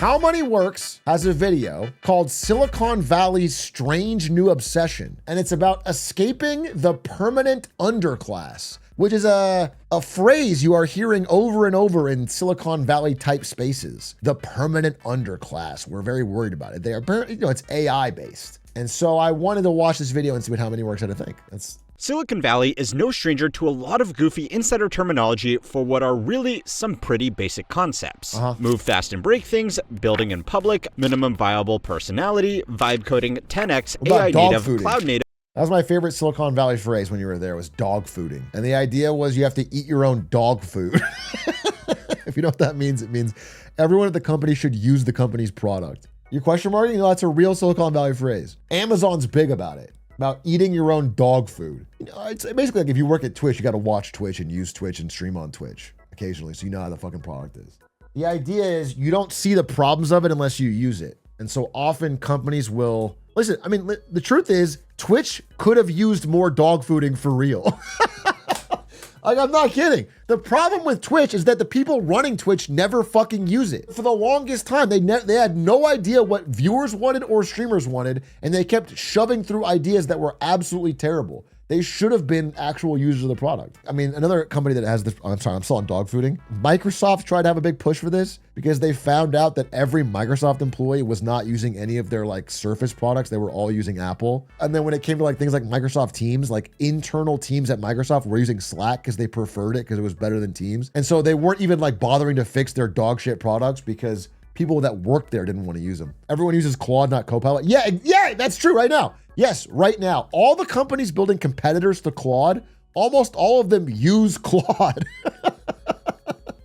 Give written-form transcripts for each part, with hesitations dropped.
How Money Works has a video called Silicon Valley's Strange New Obsession, and it's about escaping the permanent underclass, which is a phrase you are hearing over and over in Silicon Valley type spaces. The permanent underclass. We're very worried about it. They are, it's AI based. And so I wanted to watch this video and see what How Money Works had to think. Silicon Valley is no stranger to a lot of goofy insider terminology for what are really some pretty basic concepts. Move fast and break things, building in public, minimum viable personality, vibe coding, 10x, AI native, cloud native. That was my favorite Silicon Valley phrase when you were there, was dog fooding. And the idea was you have to eat your own dog food. If you know what that means, it means everyone at the company should use the company's product. Your question mark? That's a real Silicon Valley phrase. Amazon's big about it. About eating your own dog food. It's basically like if you work at Twitch, you got to watch Twitch and use Twitch and stream on Twitch occasionally, so you know how the fucking product is. The idea is you don't see the problems of it unless you use it. And so often companies will, listen, the truth is Twitch could have used more dog fooding for real. Like, I'm not kidding. The problem with Twitch is that the people running Twitch never fucking use it. For the longest time, they had no idea what viewers wanted or streamers wanted, and they kept shoving through ideas that were absolutely terrible. They should have been actual users of the product. Another company that has this, I'm still on dog fooding. Microsoft tried to have a big push for this because they found out that every Microsoft employee was not using any of their Surface products. They were all using Apple. And then when it came to things like Microsoft Teams, internal teams at Microsoft were using Slack because they preferred it because it was better than Teams. And so they weren't even bothering to fix their dog shit products because people that worked there didn't want to use them. Everyone uses Claude, not Copilot. Yeah, that's true right now. Yes, right now. All the companies building competitors to Claude, almost all of them use Claude.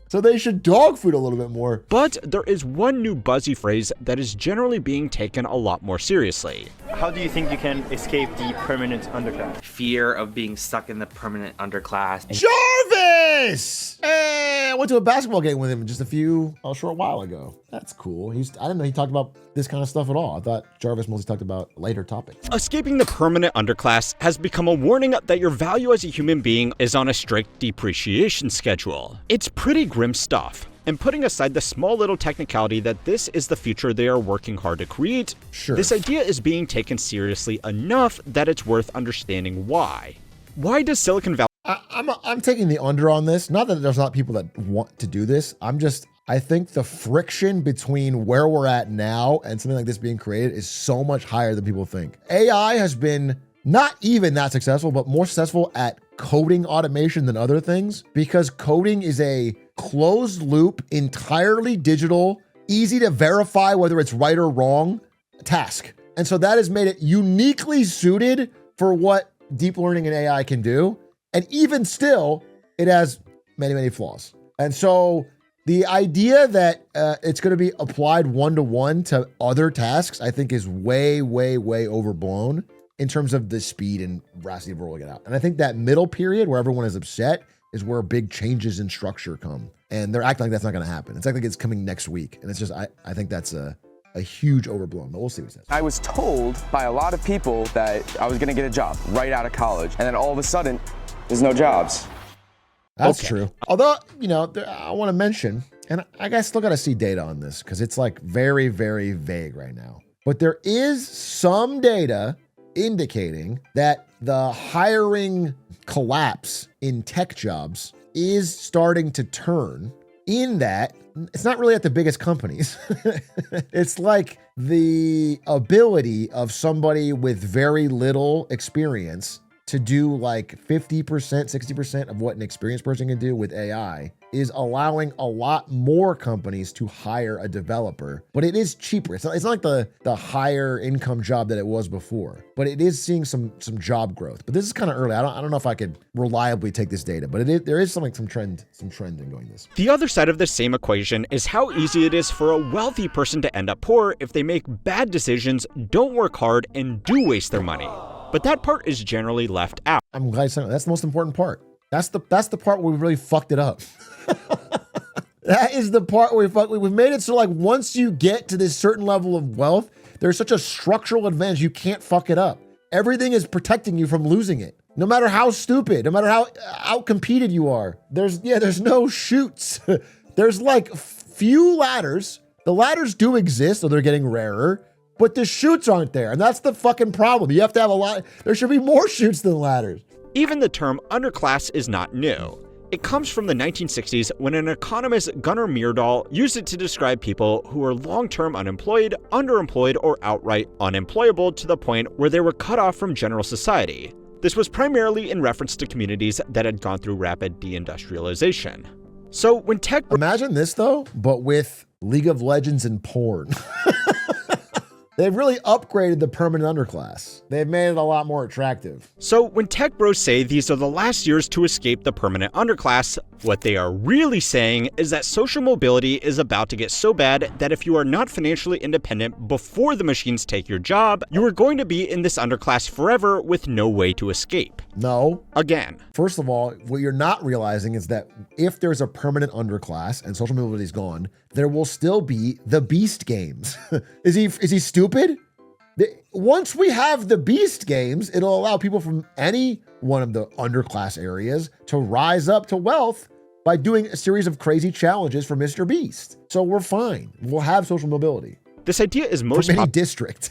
So they should dog food a little bit more. But there is one new buzzy phrase that is generally being taken a lot more seriously. How do you think you can escape the permanent underclass? Fear of being stuck in the permanent underclass. Jarvis! Hey, I went to a basketball game with him just a short while ago. That's cool. I didn't know he talked about this kind of stuff at all. I thought Jarvis mostly talked about lighter topics. Escaping the permanent underclass has become a warning that your value as a human being is on a strict depreciation schedule. It's pretty grim stuff. And putting aside the small little technicality that this is the future they are working hard to create, this idea is being taken seriously enough that it's worth understanding why. Why does Silicon Valley... I'm taking the under on this. Not that there's not people that want to do this. I think the friction between where we're at now and something like this being created is so much higher than people think. AI has been not even that successful, but more successful at coding automation than other things, because coding is a closed loop, entirely digital, easy to verify whether it's right or wrong task. And so that has made it uniquely suited for what deep learning and AI can do. And even still, it has many, many flaws. And so the idea that it's going to be applied one-to-one to other tasks, I think is way, way, way overblown in terms of the speed and veracity of rolling it out. And I think that middle period where everyone is upset is where big changes in structure come. And they're acting like that's not going to happen. It's acting like it's coming next week. And it's just, I think that's a huge overblown, but we'll see what he says. I was told by a lot of people that I was going to get a job right out of college. And then all of a sudden, there's no jobs. That's true. Although, I want to mention, and I guess still got to see data on this because it's very, very vague right now. But there is some data indicating that the hiring collapse in tech jobs is starting to turn, in that it's not really at the biggest companies. It's like the ability of somebody with very little experience to do 50%, 60% of what an experienced person can do with AI is allowing a lot more companies to hire a developer, but it is cheaper. It's not like the higher income job that it was before, but it is seeing some job growth. But this is kind of early. I don't know if I could reliably take this data, but there is some trend in going this. The other side of the same equation is how easy it is for a wealthy person to end up poor if they make bad decisions, don't work hard, and do waste their money. But that part is generally left out. I'm glad you said that. That's the most important part. That's the part where we really fucked it up. That is the part where we've made it so once you get to this certain level of wealth, there's such a structural advantage you can't fuck it up. Everything is protecting you from losing it. No matter how stupid, no matter how outcompeted you are. There's no chutes. There's few ladders. The ladders do exist, so they're getting rarer, but the chutes aren't there. And that's the fucking problem. You have to have a lot. There should be more chutes than ladders. Even the term underclass is not new. It comes from the 1960s when an economist, Gunnar Myrdal, used it to describe people who were long-term unemployed, underemployed, or outright unemployable to the point where they were cut off from general society. This was primarily in reference to communities that had gone through rapid deindustrialization. So when tech... Imagine this though, but with League of Legends and porn. They've really upgraded the permanent underclass. They've made it a lot more attractive. So when tech bros say these are the last years to escape the permanent underclass, what they are really saying is that social mobility is about to get so bad that if you are not financially independent before the machines take your job, you are going to be in this underclass forever with no way to escape. No. Again. First of all, what you're not realizing is that if there's a permanent underclass and social mobility is gone, there will still be the Beast Games. Is he stupid? Once we have the Beast Games, it'll allow people from any one of the underclass areas to rise up to wealth by doing a series of crazy challenges for Mr. Beast. So we're fine. We'll have social mobility. This idea is most from any district.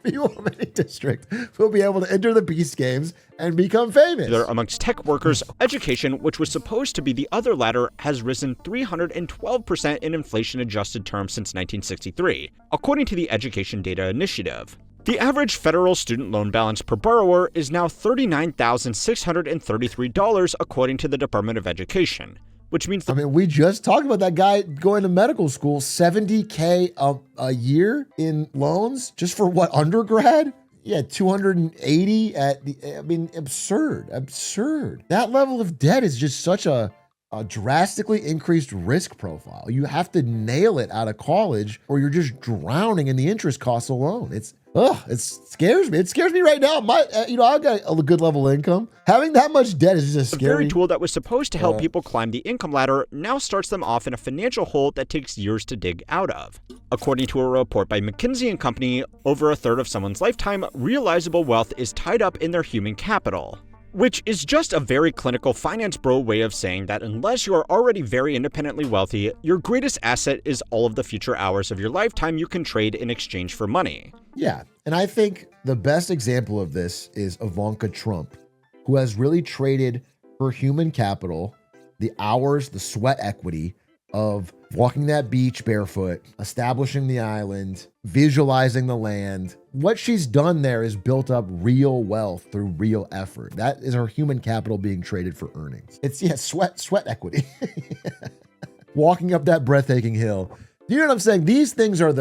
People from any district will be able to enter the Beast Games and become famous. Amongst tech workers, education, which was supposed to be the other ladder, has risen 312% in inflation-adjusted terms since 1963, according to the Education Data Initiative. The average federal student loan balance per borrower is now $39,633, according to the Department of Education, which means we just talked about that guy going to medical school, $70K a year in loans just for what, undergrad? Yeah, 280 at the, absurd. That level of debt is just such a drastically increased risk profile. You have to nail it out of college or you're just drowning in the interest costs alone. It scares me. It scares me right now. I've got a good level of income. Having that much debt is just scary. The very tool that was supposed to help people climb the income ladder now starts them off in a financial hole that takes years to dig out of. According to a report by McKinsey & Company, over a third of someone's lifetime realizable wealth is tied up in their human capital. Which is just a very clinical finance bro way of saying that unless you are already very independently wealthy, your greatest asset is all of the future hours of your lifetime you can trade in exchange for money. Yeah, and I think the best example of this is Ivanka Trump, who has really traded her human capital, the hours, the sweat equity of walking that beach barefoot, establishing the island, visualizing the land. What she's done there is built up real wealth through real effort. That is her human capital being traded for earnings. It's sweat equity. Walking up that breathtaking hill. You know what I'm saying? These things are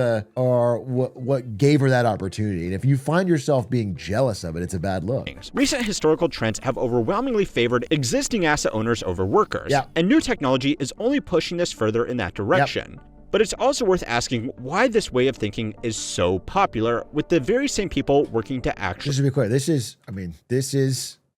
what gave her that opportunity. And if you find yourself being jealous of it, it's a bad look. Recent historical trends have overwhelmingly favored existing asset owners over workers. Yeah. And new technology is only pushing this further in that direction. Yep. But it's also worth asking why this way of thinking is so popular with the very same people working to actually... Just to be clear, this is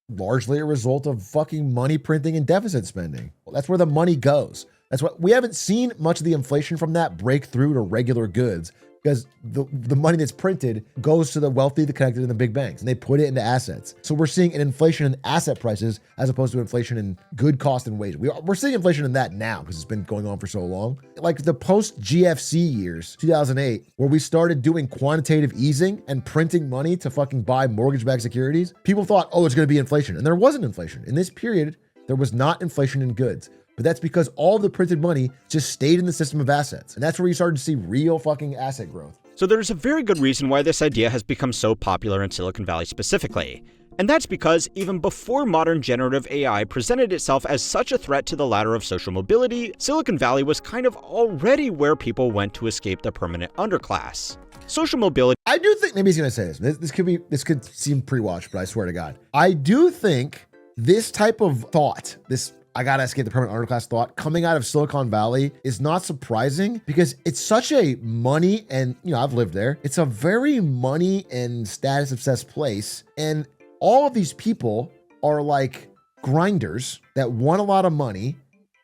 largely a result of fucking money printing and deficit spending. Well, that's where the money goes. That's what we haven't seen much of the inflation from that break through to regular goods because the money that's printed goes to the wealthy, the connected, and the big banks, and they put it into assets. So we're seeing an inflation in asset prices as opposed to inflation in good cost and wages. We're seeing inflation in that now because it's been going on for so long. Like the post-GFC years, 2008, where we started doing quantitative easing and printing money to fucking buy mortgage-backed securities, people thought, oh, it's going to be inflation. And there wasn't inflation. In this period, there was not inflation in goods. But that's because all of the printed money just stayed in the system of assets. And that's where you started to see real fucking asset growth. So there's a very good reason why this idea has become so popular in Silicon Valley specifically. And that's because even before modern generative AI presented itself as such a threat to the ladder of social mobility, Silicon Valley was kind of already where people went to escape the permanent underclass. Social mobility. I do think, maybe he's going to say this. This could seem pre-watched, but I swear to God. I do think this type of thought, this I gotta escape the permanent underclass thought coming out of Silicon Valley is not surprising because it's such a money and, I've lived there. It's a very money and status obsessed place. And all of these people are like grinders that want a lot of money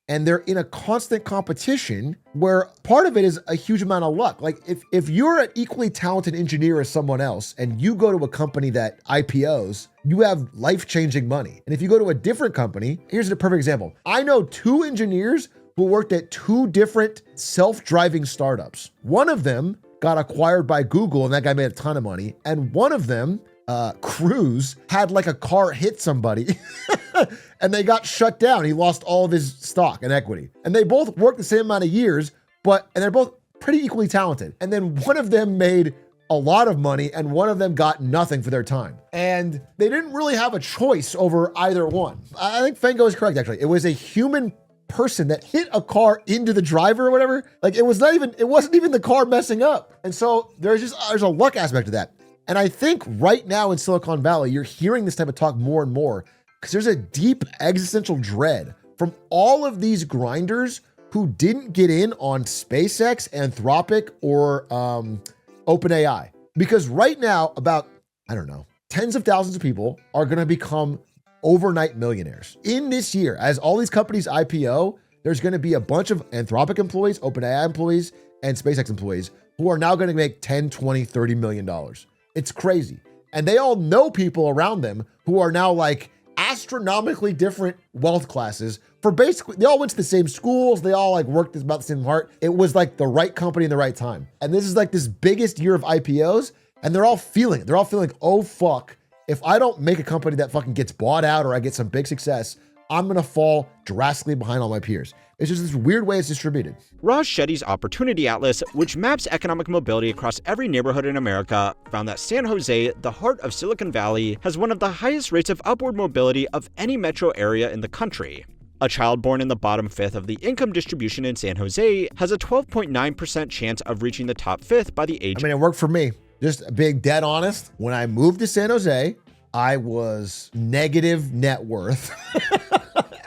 and they're in a constant competition where part of it is a huge amount of luck. Like if you're an equally talented engineer as someone else and you go to a company that IPOs, you have life-changing money. And if you go to a different company, here's a perfect example. I know 2 engineers who who worked at 2 different self-driving startups. One of them got acquired by Google, and that guy made a ton of money. And one of them, Cruz, had like a car hit somebody and they got shut down. He lost all of his stock and equity. And they both worked the same amount of years, and they're both pretty equally talented. And then one of them made a lot of money and one of them got nothing for their time. And they didn't really have a choice over either one. I think Fengo is correct, actually. It was a human person that hit a car into the driver or whatever. Like it wasn't even the car messing up. And so there's a luck aspect to that. And I think right now in Silicon Valley, you're hearing this type of talk more and more because there's a deep existential dread from all of these grinders who didn't get in on SpaceX, Anthropic, or OpenAI. Because right now, about, I don't know, tens of thousands of people are going to become overnight millionaires. In this year, as all these companies IPO, there's going to be a bunch of Anthropic employees, OpenAI employees, and SpaceX employees who are now going to make 10, 20, 30 million dollars. It's crazy. And they all know people around them who are now like astronomically different wealth classes for basically, they all went to the same schools. They all like worked about the same part. It was like the right company in the right time. And this is like this biggest year of IPOs and they're all feeling it. They're all feeling, oh fuck, if I don't make a company that fucking gets bought out or I get some big success, I'm gonna fall drastically behind all my peers. It's just this weird way it's distributed. Raj Shetty's Opportunity Atlas, which maps economic mobility across every neighborhood in America, found that San Jose, the heart of Silicon Valley, has one of the highest rates of upward mobility of any metro area in the country. A child born in the bottom fifth of the income distribution in San Jose has a 12.9% chance of reaching the top fifth by the age. It worked for me. Just being dead honest, when I moved to San Jose, I was negative net worth.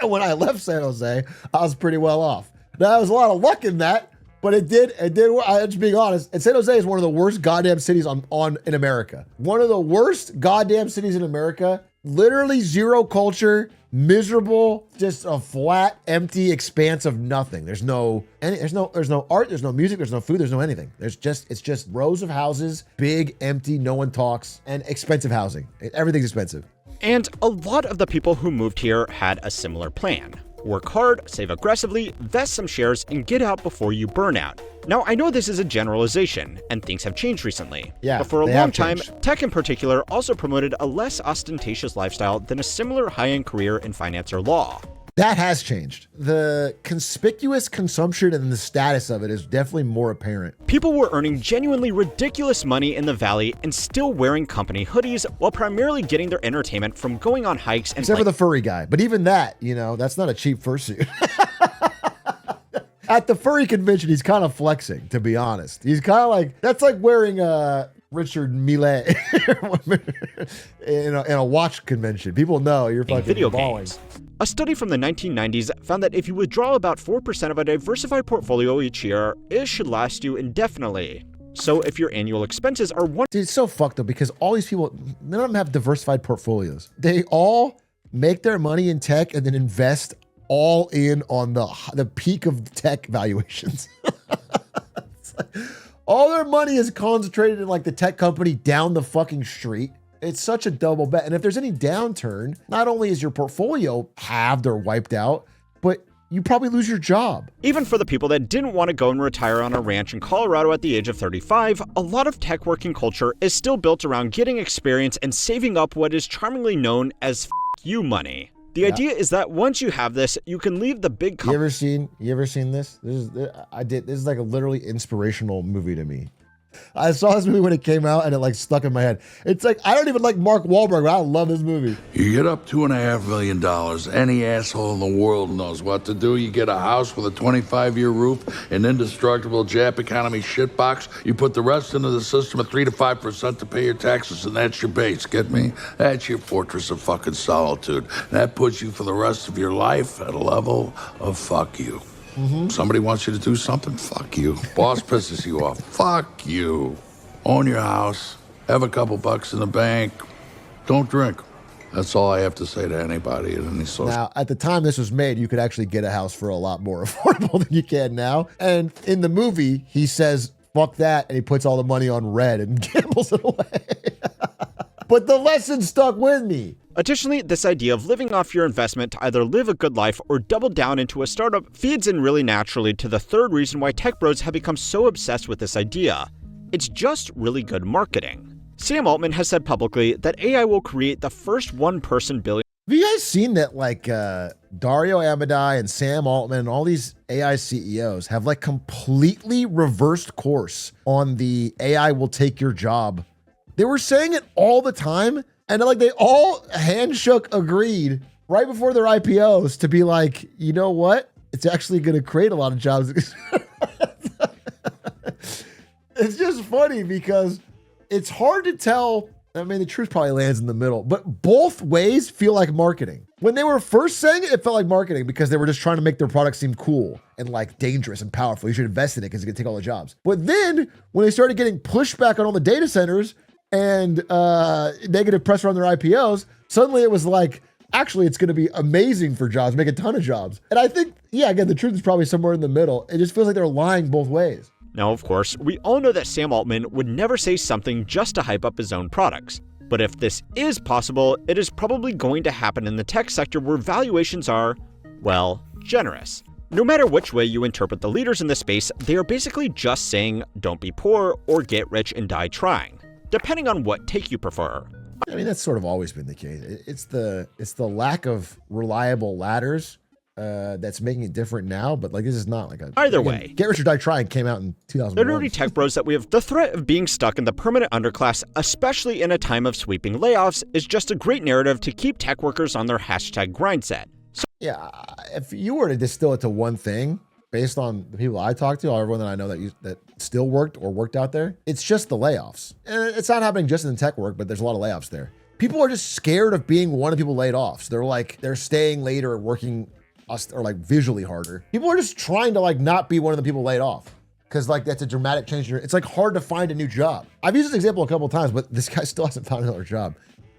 And when I left San Jose, I was pretty well off. Now, there was a lot of luck in that, but it did work. I'm just being honest. And San Jose is one of the worst goddamn cities in America. One of the worst goddamn cities in America. Literally zero culture, miserable, just a flat, empty expanse of nothing. There's no art, there's no music, there's no food, there's no anything. It's just rows of houses, big, empty, no one talks, and expensive housing. Everything's expensive. And a lot of the people who moved here had a similar plan. Work hard, save aggressively, vest some shares, and get out before you burn out. Now, I know this is a generalization, and things have changed recently. Yeah, but for a long time, tech in particular also promoted a less ostentatious lifestyle than a similar high-end career in finance or law. That has changed. The conspicuous consumption and the status of it is definitely more apparent. People were earning genuinely ridiculous money in the Valley and still wearing company hoodies while primarily getting their entertainment from going on hikes and except for the furry guy. But even that, that's not a cheap fursuit. At the furry convention, he's kind of flexing, to be honest. He's kind of like, that's like wearing Richard Millet in a watch convention. People know you're fucking video balling. Games. A study from the 1990s found that if you withdraw about 4% of a diversified portfolio each year, it should last you indefinitely. So if your annual expenses are Dude, it's so fucked up because all these people, none of them have diversified portfolios. They all make their money in tech and then invest all in on the peak of tech valuations. All their money is concentrated in like the tech company down the fucking street. It's such a double bet. And if there's any downturn, not only is your portfolio halved or wiped out, but you probably lose your job. Even for the people that didn't want to go and retire on a ranch in Colorado at the age of 35, a lot of tech working culture is still built around getting experience and saving up what is charmingly known as you money. The idea is that once you have this, you can leave the big company. You ever seen this? This is like a literally inspirational movie to me. I saw this movie when it came out and it like stuck in my head. It's like, I don't even like Mark Wahlberg, but I love this movie. You get up $2.5 million. Any asshole in the world knows what to do. You get a house with a 25-year roof, an indestructible Jap economy shitbox. You put the rest into the system at 3 to 5% to pay your taxes, and that's your base. Get me? That's your fortress of fucking solitude. That puts you for the rest of your life at a level of fuck you. Mm-hmm. Somebody wants you to do something, fuck you. Boss pisses you off, fuck you. Own your house, have a couple bucks in the bank, don't drink. That's all I have to say to anybody at any social. Now, at the time this was made, you could actually get a house for a lot more affordable than you can now. And in the movie, he says, fuck that, and he puts all the money on red and gambles it away. But the lesson stuck with me. Additionally, this idea of living off your investment to either live a good life or double down into a startup feeds in really naturally to the third reason why tech bros have become so obsessed with this idea. It's just really good marketing. Sam Altman has said publicly that AI will create the first one-person billion. Have you guys seen that, like, Dario Amodei and Sam Altman and all these AI CEOs have, like, completely reversed course on the AI will take your job? They were saying it all the time, and, like, they all handshook agreed right before their IPOs to be like, you know what? It's actually going to create a lot of jobs. It's just funny because it's hard to tell. I mean, the truth probably lands in the middle, but both ways feel like marketing. When they were first saying it, it felt like marketing because they were just trying to make their product seem cool and like dangerous and powerful. You should invest in it because it's gonna take all the jobs. But then when they started getting pushback on all the data centers and negative pressure on their IPOs, suddenly it was like, actually, it's gonna be amazing for jobs, make a ton of jobs. And I think, yeah, again, the truth is probably somewhere in the middle. It just feels like they're lying both ways. Now, of course, we all know that Sam Altman would never say something just to hype up his own products. But if this is possible, it is probably going to happen in the tech sector where valuations are, well, generous. No matter which way you interpret the leaders in this space, they are basically just saying, don't be poor or get rich and die trying, depending on what take you prefer. I mean, that's sort of always been the case. It's the lack of reliable ladders that's making it different now, but like this is not like a either way. Get Rich or Die Trying came out in 2001. The nerdy tech bros that we have the threat of being stuck in the permanent underclass, especially in a time of sweeping layoffs, is just a great narrative to keep tech workers on their hashtag grind set. So yeah, if you were to distill it to one thing, based on the people I talked to, or everyone that I know that still worked or worked out there, it's just the layoffs. And it's not happening just in tech work, but there's a lot of layoffs there. People are just scared of being one of the people laid off. So they're staying later or working or like visually harder. People are just trying to like not be one of the people laid off because like that's a dramatic change. It's like hard to find a new job. I've used this example a couple of times, but this guy still hasn't found another job.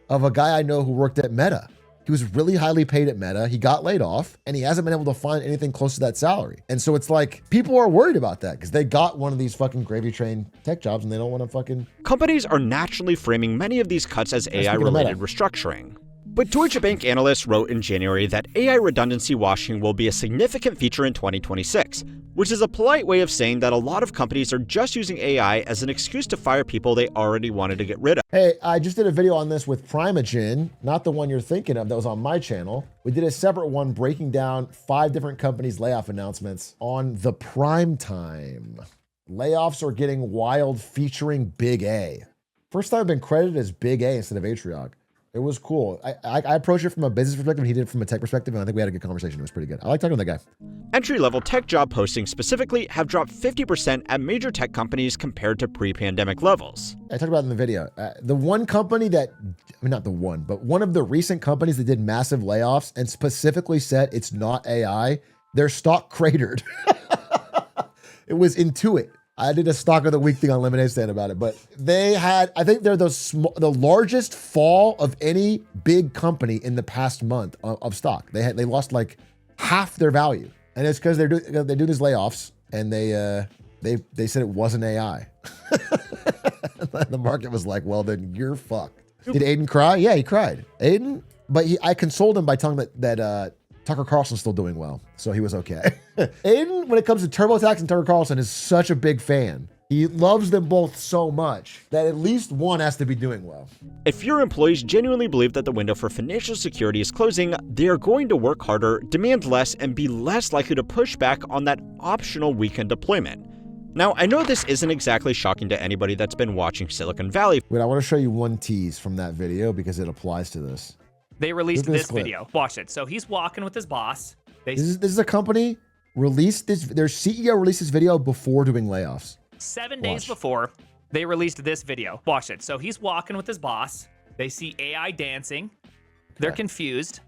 Of a guy I know who worked at Meta. He was really highly paid at Meta. He got laid off and he hasn't been able to find anything close to that salary. And so it's like people are worried about that because they got one of these fucking gravy train tech jobs and they don't want to fucking. Companies are naturally framing many of these cuts as AI-related restructuring. But Deutsche Bank analysts wrote in January that AI redundancy washing will be a significant feature in 2026, which is a polite way of saying that a lot of companies are just using AI as an excuse to fire people they already wanted to get rid of. Hey, I just did a video on this with Primagen, not the one you're thinking of that was on my channel. We did a separate one breaking down 5 different companies' layoff announcements on the prime time. Layoffs are getting wild featuring Big A. First time I've been credited as Big A instead of Atriog. It was cool. I approached it from a business perspective and he did it from a tech perspective, and I think we had a good conversation. It was pretty good. I like talking to that guy. Entry-level tech job postings specifically have dropped 50% at major tech companies compared to pre-pandemic levels. I talked about it in the video. The one company that, I mean, not the one, but one of the recent companies that did massive layoffs and specifically said it's not AI, their stock cratered. It was Intuit. I did a stock of the week thing on Lemonade Stand about it, but they had, I think they're the largest fall of any big company in the past month of stock. They lost like half their value, and it's because they do these layoffs, and they said it wasn't AI. The market was like, well, then you're fucked. Did Aiden cry? Yeah, he cried. Aiden, but I consoled him by telling him that Tucker Carlson's still doing well, so he was okay. Aiden, when it comes to TurboTax and Tucker Carlson, is such a big fan. He loves them both so much that at least one has to be doing well. If your employees genuinely believe that the window for financial security is closing, they are going to work harder, demand less, and be less likely to push back on that optional weekend deployment. Now, I know this isn't exactly shocking to anybody that's been watching Silicon Valley. Wait, I want to show you one tease from that video because it applies to this. They released this video. Watch it. So he's walking with his boss. This is a company released this. Their CEO released this video before doing layoffs. 7 days before, they released this video. Watch it. So he's walking with his boss. They see AI dancing. They're confused.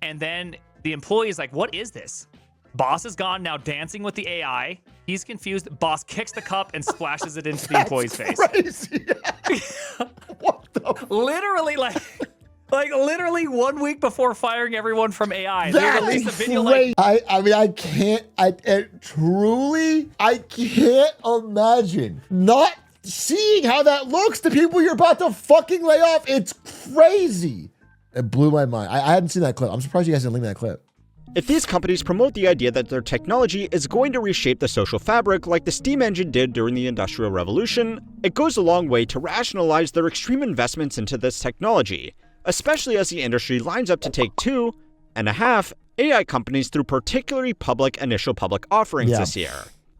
And then the employee is like, what is this? Boss is gone, now dancing with the AI. He's confused. Boss kicks the cup and splashes it into the employee's face. Crazy. What the? Literally, like literally 1 week before firing everyone from AI, they released a video like. I mean, I can't imagine not seeing how that looks to people you're about to fucking lay off. It's crazy. It blew my mind. I hadn't seen that clip. I'm surprised you guys didn't link me that clip. If these companies promote the idea that their technology is going to reshape the social fabric like the steam engine did during the Industrial Revolution, it goes a long way to rationalize their extreme investments into this technology, especially as the industry lines up to take 2.5 AI companies through particularly public initial public offerings this year.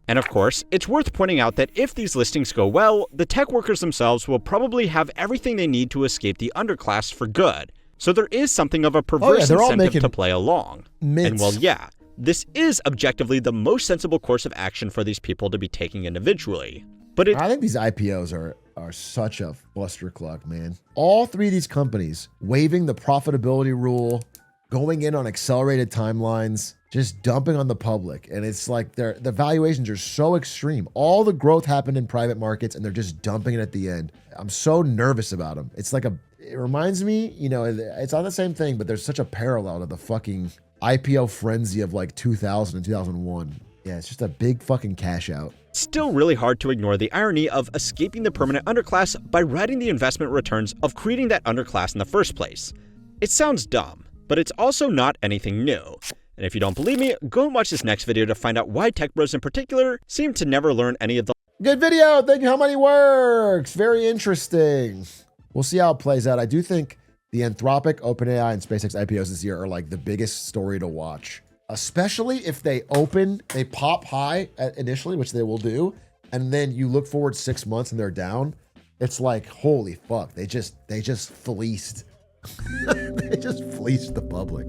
And of course, it's worth pointing out that if these listings go well, the tech workers themselves will probably have everything they need to escape the underclass for good. So there is something of a perverse incentive to play along. And well, yeah, this is objectively the most sensible course of action for these people to be taking individually. But I think these IPOs are such a clustercluck, man. All three of these companies waiving the profitability rule, going in on accelerated timelines, just dumping on the public. And it's like the valuations are so extreme. All the growth happened in private markets and they're just dumping it at the end. I'm so nervous about them. It's like it reminds me, you know, it's not the same thing, but there's such a parallel to the fucking IPO frenzy of like 2000 and 2001. Yeah, it's just a big fucking cash out. Still really hard to ignore the irony of escaping the permanent underclass by riding the investment returns of creating that underclass in the first place. It sounds dumb, but it's also not anything new. And if you don't believe me, go and watch this next video to find out why tech bros in particular seem to never learn any of the— Good video. Thank you. How money works. Very interesting. We'll see how it plays out. I do think the Anthropic, OpenAI, and SpaceX IPOs this year are like the biggest story to watch, especially if they pop high initially, which they will do, and then you look forward 6 months and they're down. It's like, holy fuck, they just fleeced. They just fleeced the public.